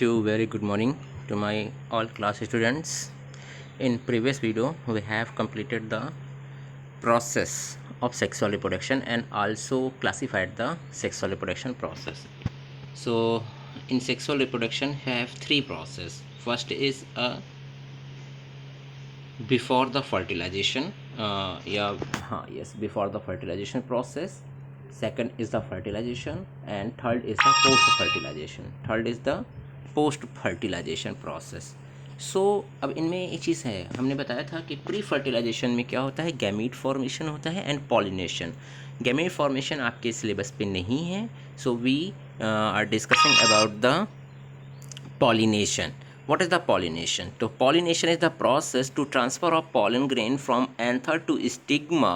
wish you very good morning to my all class students. In previous video we have completed the process of sexual reproduction and also classified the sexual reproduction process. So in sexual reproduction have three process. First is before the fertilization before the fertilization process. Second is the fertilization and third is the post fertilization process. सो अब इनमें एक चीज़ है, हमने बताया था कि pre fertilisation में क्या होता है, गैमीट फॉर्मेशन होता है एंड पॉलिनेशन. गैमीट फॉर्मेशन आपके सिलेबस पे नहीं है, so we are discussing about the pollination. What is the pollination? So pollination is the process to transfer of pollen grain from anther to stigma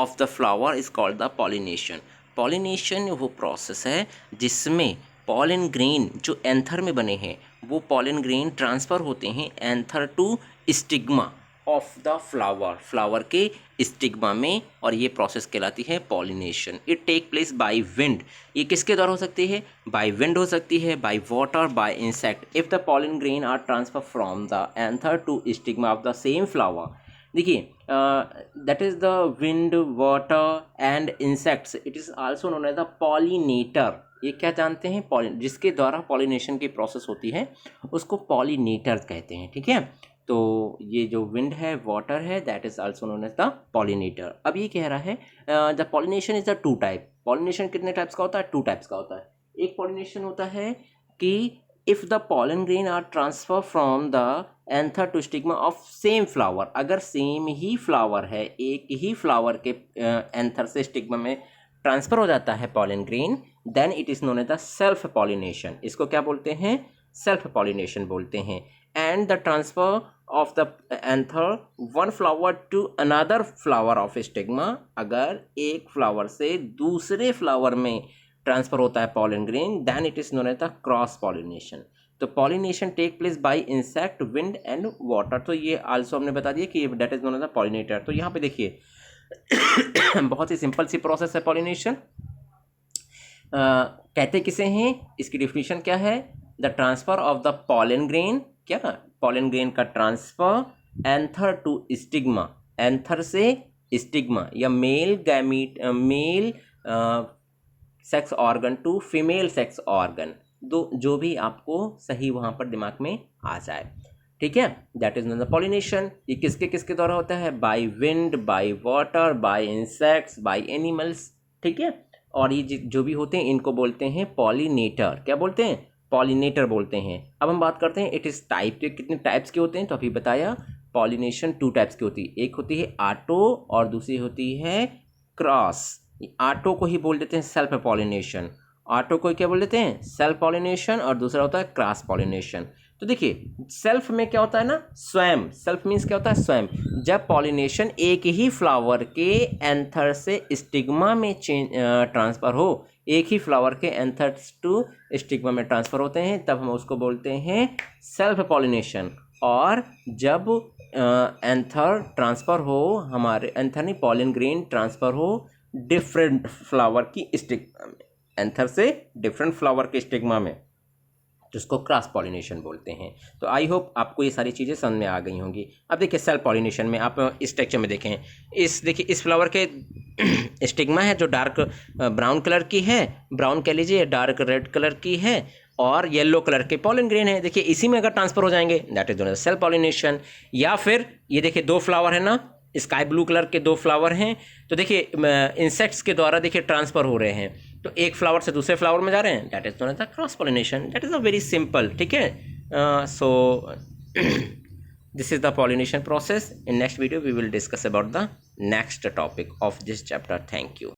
of the flower is called the pollination. Pollination वो process है जिसमें pollen grain जो anther में बने हैं वो pollen grain transfer होते हैं anther to stigma of the flower के स्टिग्मा में, और ये प्रोसेस कहलाती है pollination. It take place by wind. ये किसके द्वारा हो सकती है? बाय विंड हो सकती है, by water, by insect. If the pollen grain are transfer from the anther to stigma of the same flower. देखिए that is the wind, water and insects. It is also known as the pollinator. ये क्या जानते हैं? जिसके द्वारा pollination की process होती है उसको पॉलिनेटर कहते हैं. ठीक है, तो ये जो विंड है, वाटर है, that is also known as the pollinator. अब ये कह रहा है the pollination is the two type. Pollination कितने टाइप्स का होता है? टू टाइप्स का होता है. एक पॉलिनेशन होता है कि if the pollen grain are transfer from the anther to stigma of same flower. अगर सेम ही फ्लावर है, एक ही फ्लावर के एंथर से स्टिग्मा में ट्रांसफ़र हो जाता है pollen grain, then it is known as the self pollination. इसको क्या बोलते हैं? सेल्फ पॉलिनेशन बोलते हैं. And the transfer of the anther one flower to another flower of stigma. अगर एक फ्लावर से दूसरे फ्लावर में ट्रांसफ़र होता है pollen grain, then it is known as the cross pollination. तो pollination take place by insect, wind and water. तो ये आल्सो हमने बता दिया कि that is known as the pollinator. तो यहाँ पे देखिए बहुत ही सिंपल सी प्रोसेस है पॉलिनेशन. कहते किसे हैं? इसकी डिफिनीशन क्या है? The transfer of the pollen grain. क्या? पॉलन ग्रेन का transfer anther to stigma, anther से स्टिग्मा, या male gamete, male sex organ to female sex organ. दो जो भी आपको सही वहाँ पर दिमाग में आ जाए. ठीक है, that is not the pollination. ये किसके किसके द्वारा होता है? By wind, bye water, bye insects, by animals. ठीक है, और ये जो भी होते हैं इनको बोलते हैं पॉलिनेटर. क्या बोलते हैं? पॉलिनेटर बोलते हैं. अब हम बात करते हैं इट इज़ टाइप के. कितने टाइप्स के होते हैं? तो अभी बताया पॉलिनेशन टू टाइप्स की होती है. एक होती है ऑटो और दूसरी होती है क्रॉस. ऑटो को ही बोल देते हैं सेल्फ पॉलिनेशन. ऑटो को क्या बोल देते हैं? Self pollination. और दूसरा होता है क्रॉस पॉलिनेशन. तो देखिए सेल्फ में क्या होता है ना? स्वयं. सेल्फ मीन्स क्या होता है? स्वयं. जब पॉलिनेशन एक ही फ्लावर के एंथर से स्टिग्मा में ट्रांसफ़र हो, एक ही फ्लावर के एंथर्स टू स्टिग्मा में ट्रांसफ़र होते हैं, तब हम उसको बोलते हैं सेल्फ पॉलिनेशन. और जब एंथर ट्रांसफ़र हो, हमारे एंथर नहीं, पॉलन ग्रेन ट्रांसफ़र हो डिफरेंट फ्लावर की स्टिग्मा में, एंथर से डिफरेंट फ्लावर के स्टिग्मा में, जिसको क्रॉस पॉलिनेशन बोलते हैं. तो आई होप आपको ये सारी चीज़ें समझ में आ गई होंगी. अब देखिए सेल्फ पॉलिनेशन में आप इस स्ट्रक्चर में देखें, देखिए इस फ्लावर के स्टिग्मा है जो डार्क ब्राउन कलर की है, ब्राउन कह लीजिए, डार्क रेड कलर की है, और येलो कलर के पॉलन ग्रेन है. देखिए इसी में अगर ट्रांसफ़र हो जाएंगे, दैट इज सेल्फ पॉलिनेशन. या फिर ये देखिए दो फ्लावर है ना, स्काई ब्लू कलर के दो फ्लावर हैं, तो देखिए इंसेक्ट्स के द्वारा देखिए ट्रांसफ़र हो रहे हैं, तो एक फ्लावर से दूसरे फ्लावर में जा रहे हैं, that is known as the cross pollination. That is a very simple. ठीक है, सो this is the pollination process. In next video we will discuss about the next topic of this chapter. Thank you.